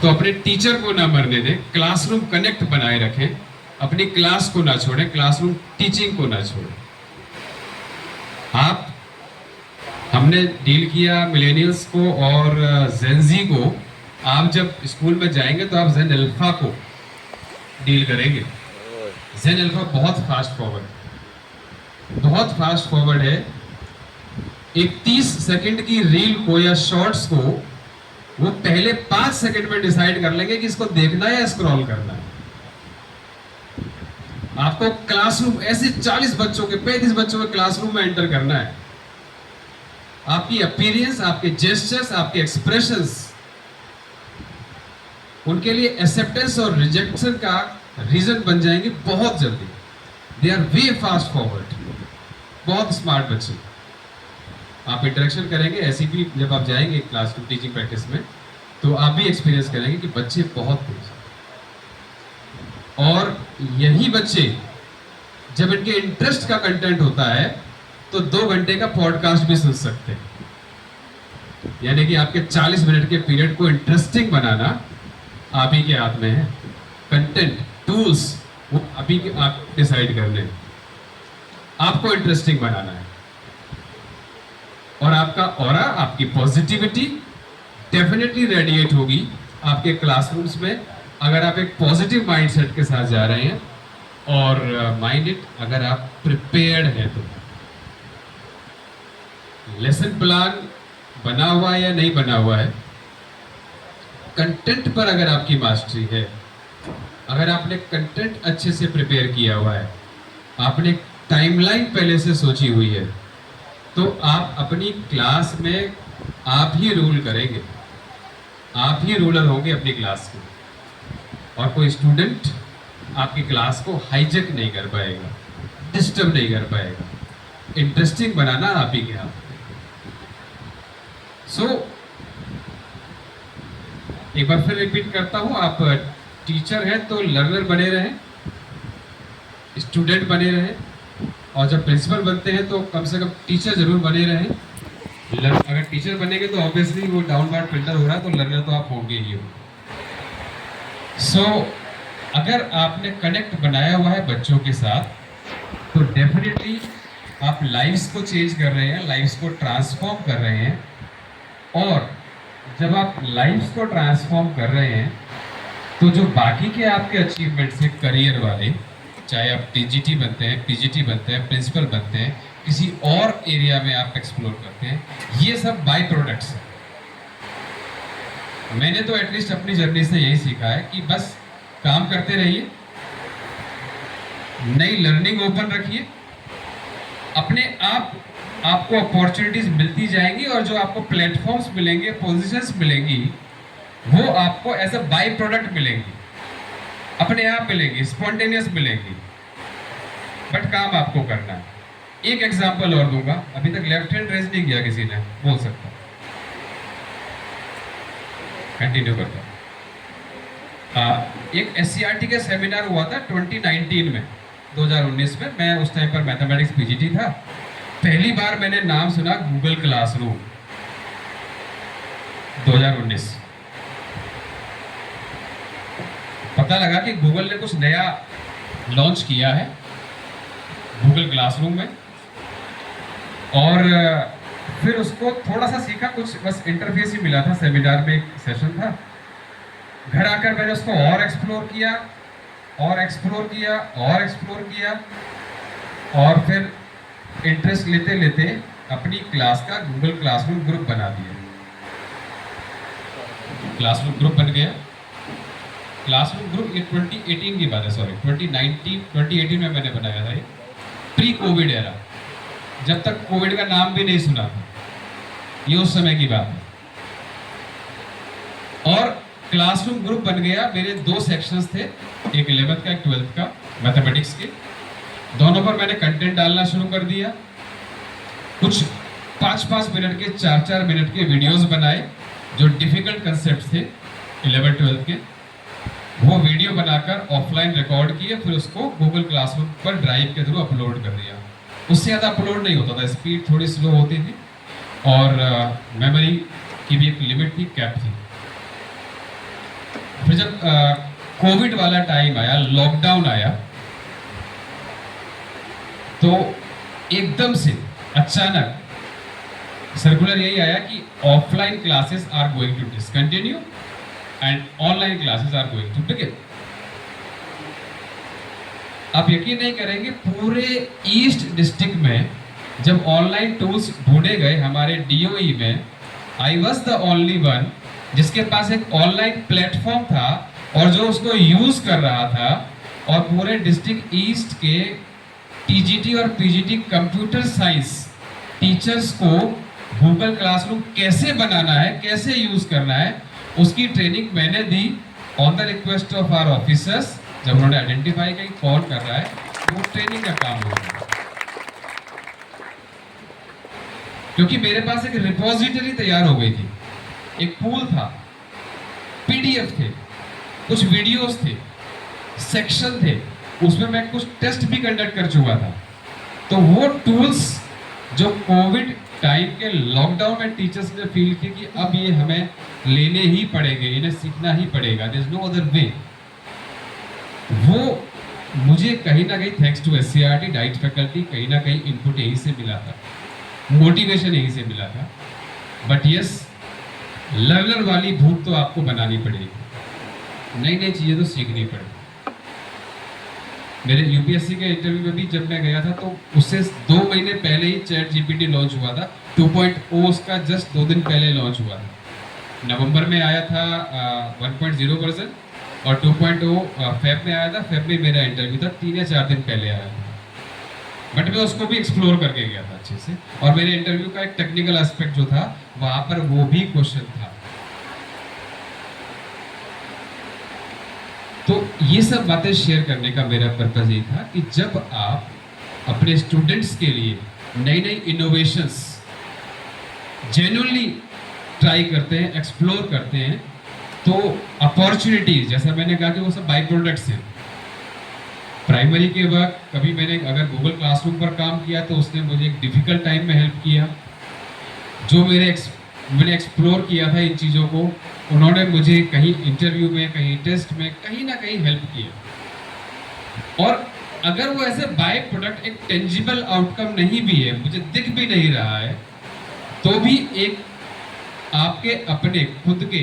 A: तो अपने टीचर को ना मरने दें, क्लासरूम कनेक्ट बनाए रखें, अपनी क्लास को ना छोड़ें, क्लासरूम टीचिंग को ना छोड़ें। आप हमने डील किया मिलेनियल्स को और जेनजी को। आप जब स्कूल में जाएंगे तो आप जेन अल्फा को डील करेंगे। जेन अल्फा बहुत फास्ट फॉरवर्ड है। एक 30 सेकंड की रील को या शॉर्ट्स को वो पहले 5 सेकंड में डिसाइड कर लेंगे कि इसको देखना है या स्क्रॉल करना है। आपको क्लासरूम ऐसे 40 बच्चों के 35 बच्चों के क्लासरूम में एंटर करना है। आपकी अपीयरेंस, आपके जेस्चर्स, आपके एक्सप्रेशंस उनके लिए एक्सेप्टेंस और रिजेक्शन का रीजन बन जाएंगे बहुत जल्दी। They are way fast forward, बहुत स्मार्ट बच्चे। आप इंटरेक्शन करेंगे ऐसी भी, जब आप जाएंगे क्लासरूम टीचिंग प्रैक्टिस में तो आप भी एक्सपीरियंस करेंगे कि बच्चे बहुत तेज हैं। और यही बच्चे जब इनके इंटरेस्ट का कंटेंट होता है तो 2 घंटे का पॉडकास्ट भी सुन सकते हैं। यानी कि आपके 40 मिनट के पीरियड को इंटरेस्टिंग बनाना आप ही के हाथ में है। कंटेंट, टूल्स वो अभी के आप डिसाइड कर लें। आपको इंटरेस्टिंग बनाना है, और आपका ऑरा, आपकी पॉजिटिविटी डेफिनेटली रेडिएट होगी आपके क्लासरूम्स में अगर आप एक पॉजिटिव माइंडसेट के साथ जा रहे हैं, और माइंडेड अगर आप प्रिपेयर्ड हैं तो। लेसन प्लान बना हुआ है या नहीं बना हुआ है, कंटेंट पर अगर आपकी मास्टरी है, अगर आपने कंटेंट अच्छे से प्रिपेयर किया हुआ है, आपने टाइमलाइन पहले से सोची हुई है, तो आप अपनी क्लास में आप ही रूल करेंगे, आप ही रूलर होंगे अपनी क्लास के, और कोई स्टूडेंट आपकी क्लास को हाईजेक नहीं कर पाएगा, डिस्टर्ब नहीं कर पाएगा। इंटरेस्टिंग बनाना आप ही के हाथ में। सो एक बार फिर रिपीट करता हूं, आप टीचर हैं तो लर्नर बने रहें, स्टूडेंट बने रहें, और जब प्रिंसिपल बनते हैं तो कम से कम टीचर जरूर बने रहें। अगर टीचर बनेंगे तो ऑब्वियसली वो डाउनवर्ड फिल्टर हो रहा है, तो लर्नर तो आप होंगे ही हो। सो अगर आपने कनेक्ट बनाया हुआ है बच्चों के साथ, तो डेफिनेटली आप लाइव्स को चेंज कर रहे हैं, लाइव्स को ट्रांसफॉर्म कर रहे हैं। और जब आप लाइफ्स को ट्रांसफॉर्म कर रहे हैं तो जो बाकी के आपके अचीवमेंट्स हैं करियर वाले, चाहे आप TGT बनते हैं, PGT बनते हैं, प्रिंसिपल बनते हैं, किसी और एरिया में आप एक्सप्लोर करते हैं, ये सब बाय प्रोडक्ट्स हैं। मैंने तो एटलीस्ट अपनी जर्नी से यही सीखा है कि बस काम करते रहिए, नई लर्निंग ओपन रखिए, अपने आप आपको अपॉर्चुनिटीज मिलती जाएंगी और जो आपको प्लेटफॉर्म्स मिलेंगे, पोजीशंस मिलेंगी, वो आपको एज अ बाई प्रोडक्ट मिलेंगी, अपने आप मिलेंगी, स्पॉन्टेनियस मिलेंगी, बट काम आपको करना है। एक एग्जांपल और दूंगा, अभी तक लेफ्ट हैंड रेज नहीं किया किसी ने, बोल सकता, कंटिन्यू करता। एक एससीईआरटी का सेमिनार हुआ था 2019 में, 2019 में। मैं उस टाइम पर मैथमेटिक्स पीजीटी था। पहली बार मैंने नाम सुना गूगल क्लासरूम, 2019। पता लगा कि गूगल ने कुछ नया लॉन्च किया है गूगल क्लासरूम में, और फिर उसको थोड़ा सा सीखा, कुछ बस इंटरफेस ही मिला था, सेमिनार में एक सेशन था। घर आकर मैंने उसको और एक्सप्लोर किया और एक्सप्लोर किया और एक्सप्लोर किया, और फिर इंटरेस्ट लेते लेते अपनी क्लास का गूगल क्लासरूम ग्रुप बना दिया। क्लासरूम ग्रुप बन गया। क्लासरूम ग्रुप ये 2018 की बात है, सॉरी 2018 में मैंने बनाया था ये, प्री कोविड एरा, जब तक कोविड का नाम भी नहीं सुना था, ये उस समय की बात है। और क्लासरूम ग्रुप बन गया। मेरे 2 सेक्शंस थे, एक 11th का एक 12th का मैथमेटिक्स के। दोनों पर मैंने कंटेंट डालना शुरू कर दिया। कुछ 5-5 मिनट के, 4-4 मिनट के वीडियोस बनाए जो डिफिकल्ट कंसेप्ट थे 11th-12th के, वो वीडियो बनाकर ऑफलाइन रिकॉर्ड किए, फिर उसको गूगल क्लासरूम पर ड्राइव के थ्रू अपलोड कर दिया। उससे ज़्यादा अपलोड नहीं होता था, स्पीड थोड़ी स्लो होती थी, और मेमोरी की भी एक लिमिट थी, कैप थी। फिर जब कोविड वाला टाइम आया, लॉकडाउन आया, तो एकदम से अचानक सर्कुलर यही आया कि offline classes are going to discontinue and online classes are going to begin. आप यकीन नहीं करेंगे, पूरे ईस्ट डिस्ट्रिक्ट में जब ऑनलाइन टूल्स ढूंढे गए हमारे डीओई में, I was the only one जिसके पास एक ऑनलाइन प्लेटफॉर्म था और जो उसको यूज कर रहा था। और पूरे डिस्ट्रिक्ट ईस्ट के टीजीटी और पीजीटी कंप्यूटर साइंस टीचर्स को गूगल क्लासरूम कैसे बनाना है, कैसे यूज करना है, उसकी ट्रेनिंग मैंने दी on the request of our officers. जब उन्होंने आइडेंटिफाई किया कौन कर रहा है, तो वो ट्रेनिंग का काम हो गया। क्योंकि मेरे पास एक रिपोजिटरी तैयार हो गई थी, एक पूल था, पीडीएफ थे, कुछ वीडियोस थे, सेक्शन थे, उसमें मैं कुछ टेस्ट भी कंडक्ट कर चुका था। तो वो टूल्स जो कोविड टाइम के लॉकडाउन में टीचर्स ने फील की कि अब ये हमें लेने ही पड़ेंगे, इन्हें सीखना ही पड़ेगा, there is no other way, वो मुझे कहीं ना कहीं thanks to SCERT DIET faculty कहीं ना कहीं इनपुट यहीं से मिला था, मोटिवेशन यहीं से मिला था। बट यस, लर्नर वाली भूख तो आपको बनानी पड़ेगी, नई नई चीज़ें तो सीखनी पड़ेगी। मेरे यूपीएससी के इंटरव्यू में भी जब मैं गया था, तो उससे 2 महीने पहले ही चैट जीपीटी लॉन्च हुआ था, 2.0 उसका जस्ट 2 दिन पहले लॉन्च हुआ था। नवंबर में आया था 1.0 वर्जन, और 2.0 फेब में आया था। फेब में मेरा इंटरव्यू था, 3 या 4 दिन पहले आया था। बट मैं उसको भी एक्सप्लोर करके गया था अच्छे से, और मेरे इंटरव्यू का एक टेक्निकल एस्पेक्ट जो था वहां पर वो भी क्वेश्चन था। तो ये सब बातें शेयर करने का मेरा पर्पज ये था कि जब आप अपने स्टूडेंट्स के लिए नई नई इनोवेशंस जेन्युइनली ट्राई करते हैं, एक्सप्लोर करते हैं, तो अपॉर्चुनिटीज, जैसा मैंने कहा कि वो सब बाई प्रोडक्ट्स हैं। प्राइमरी के वक्त कभी मैंने अगर गूगल क्लासरूम पर काम किया तो उसने मुझे एक डिफिकल्ट टाइम में हेल्प किया। जो मैंने एक्सप्लोर किया था इन चीज़ों को, उन्होंने मुझे कहीं इंटरव्यू में, कहीं टेस्ट में, कहीं ना कहीं हेल्प किया। और अगर वो ऐसे बाय प्रोडक्ट एक टेंजिबल आउटकम नहीं भी है, मुझे दिख भी नहीं रहा है, तो भी एक आपके अपने खुद के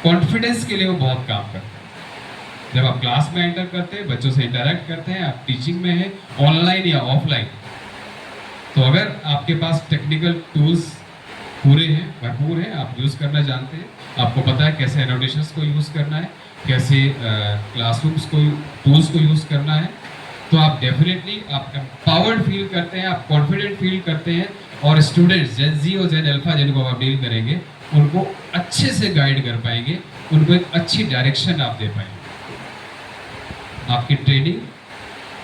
A: कॉन्फिडेंस के लिए वो बहुत काम करता है। जब आप क्लास में एंटर करते हैं, बच्चों से इंटरेक्ट करते हैं, आप टीचिंग में हैं, ऑनलाइन या ऑफलाइन, तो अगर आपके पास टेक्निकल टूल्स पूरे हैं, भरपूर हैं, आप यूज़ करना जानते हैं, आपको पता है कैसे एनोटेशंस को यूज़ करना है, कैसे क्लासरूम्स को, टूल्स को यूज़ करना है, तो आप डेफिनेटली आप एम्पावर्ड फील करते हैं, आप कॉन्फिडेंट फील करते हैं, और स्टूडेंट्स जेन जी और जेन अल्फा जिनको आप डील करेंगे उनको अच्छे से गाइड कर पाएंगे, उनको एक अच्छी डायरेक्शन आप दे पाएंगे। आपकी ट्रेनिंग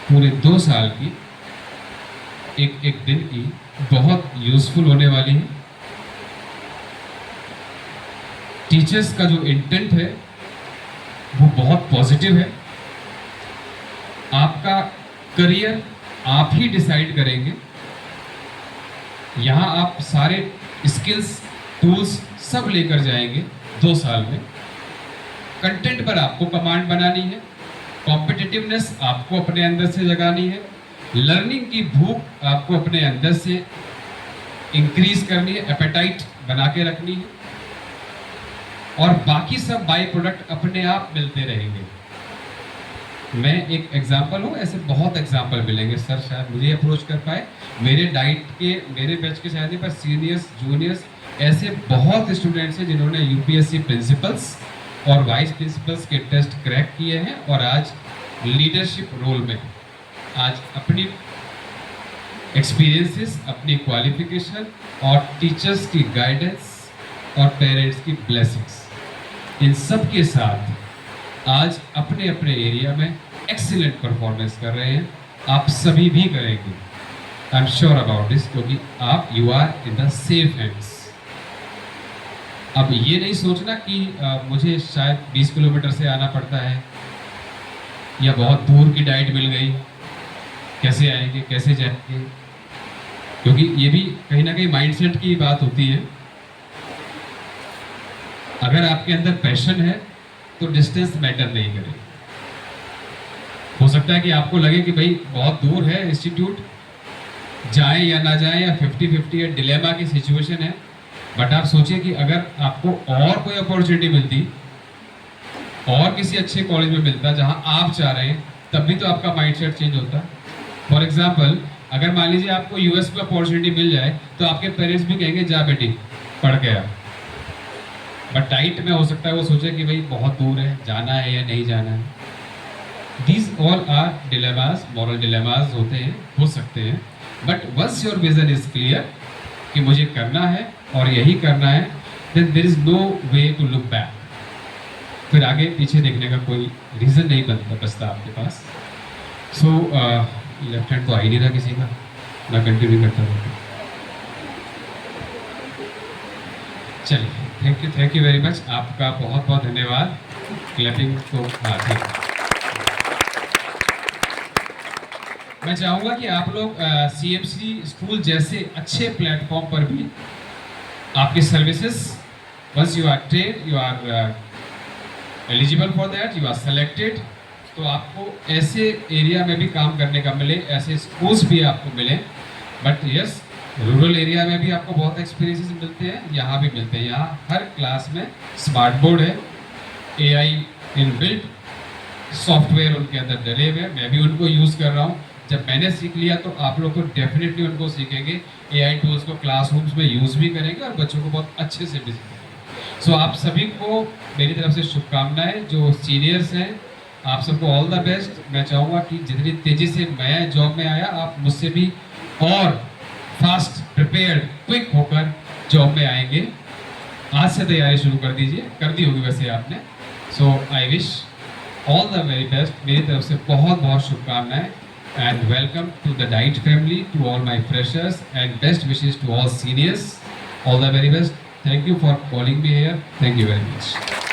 A: पूरे 2 साल की, एक एक दिन की बहुत यूजफुल होने वाली है। टीचर्स का जो इंटेंट है वो बहुत पॉजिटिव है। आपका करियर आप ही डिसाइड करेंगे। यहाँ आप सारे स्किल्स, टूल्स सब लेकर जाएंगे 2 साल में। कंटेंट पर आपको कमांड बनानी है, कॉम्पिटिटिवनेस आपको अपने अंदर से जगानी है, लर्निंग की भूख आपको अपने अंदर से इंक्रीज करनी है, एपेटाइट बना के रखनी है, और बाकी सब बाई प्रोडक्ट अपने आप मिलते रहेंगे। मैं एक एग्जांपल हूँ, ऐसे बहुत एग्जांपल मिलेंगे। सर शायद मुझे अप्रोच कर पाए, मेरे डाइट के, मेरे बैच के शायद नहीं, पर सीनियर्स, जूनियर्स, ऐसे बहुत स्टूडेंट्स हैं जिन्होंने यूपीएससी प्रिंसिपल्स और वाइस प्रिंसिपल्स के टेस्ट क्रैक किए हैं और आज लीडरशिप रोल में, आज अपनी एक्सपीरियंसेस, अपनी क्वालिफिकेशन और टीचर्स की गाइडेंस और पेरेंट्स की ब्लेसिंग्स, इन सब के साथ आज अपने अपने एरिया में एक्सीलेंट परफॉर्मेंस कर रहे हैं। आप सभी भी करेंगे, I am sure about this, क्योंकि आप you are in the safe hands. अब ये नहीं सोचना कि मुझे शायद 20 किलोमीटर से आना पड़ता है या बहुत दूर की डाइट मिल गई, कैसे आएंगे, कैसे जाएंगे, क्योंकि ये भी कहीं ना कहीं माइंडसेट की बात होती है। अगर आपके अंदर पैशन है तो डिस्टेंस मैटर नहीं करेगी। हो सकता है कि आपको लगे कि भाई बहुत दूर है इंस्टीट्यूट, जाएं या ना जाएं, या 50-50 या डिलेमा की सिचुएशन है, बट आप सोचिए कि अगर आपको और कोई अपॉर्चुनिटी मिलती और किसी अच्छे कॉलेज में मिलता जहां आप चाह रहे हैं, तब भी तो आपका माइंडसेट चेंज होता। फॉर एग्जाम्पल, अगर मान लीजिए आपको यूएस में अपॉर्चुनिटी मिल जाए तो आपके पेरेंट्स भी कहेंगे जा बेटी पढ़ के आ, बट डाइट में हो सकता है वो सोचे कि भाई बहुत दूर है, जाना है या नहीं जाना है। These all are dilemmas, moral dilemmas होते हैं, हो सकते हैं, but once your vision is clear कि मुझे करना है और यही करना है, then there is no way to look back. फिर आगे पीछे देखने का कोई रीज़न नहीं बचता आपके पास। सो लेफ्ट हैंड तो आ ही नहीं रहा किसी का, मैं कंटिन्यू करता रहूँ। चलिए, थैंक यू वेरी मच, आपका बहुत बहुत धन्यवाद। क्लैपिंग तो ठीक। मैं चाहूँगा कि आप लोग CMC स्कूल जैसे अच्छे प्लेटफॉर्म पर भी आपकी services, once you are train, you are eligible for that, you are selected, तो आपको ऐसे एरिया में भी काम करने का मिले, ऐसे स्कूल्स भी आपको मिले। बट यस, रूरल एरिया में भी आपको बहुत एक्सपीरियंसेस मिलते हैं, यहाँ भी मिलते हैं। यहाँ हर क्लास में स्मार्ट बोर्ड है, AI इनबिल्ट सॉफ्टवेयर उनके अंदर डले हुए हैं, मैं भी उनको यूज़ कर रहा हूँ। जब मैंने सीख लिया तो आप लोग को डेफिनेटली उनको सीखेंगे, AI टूल्स को क्लासरूम्स में यूज़ भी करेंगे और बच्चों को बहुत अच्छे से भी सीखेंगे। सो आप सभी को मेरी तरफ से शुभकामनाएं। जो सीनियर्स हैं आप सबको ऑल द बेस्ट। मैं चाहूँगा कि जितनी तेज़ी से मैं जॉब में आया, आप मुझसे भी और फास्ट, प्रिपेयर्ड, क्विक होकर जॉब में आएंगे। आज से तैयारी शुरू कर दीजिए, कर दी होगी वैसे आपने। So I wish all the very best, मेरी तरफ से बहुत बहुत शुभकामनाएं। And welcome to the Diet family, to all my freshers, and best wishes to all seniors. All the very best. Thank you for calling me here. Thank you very much.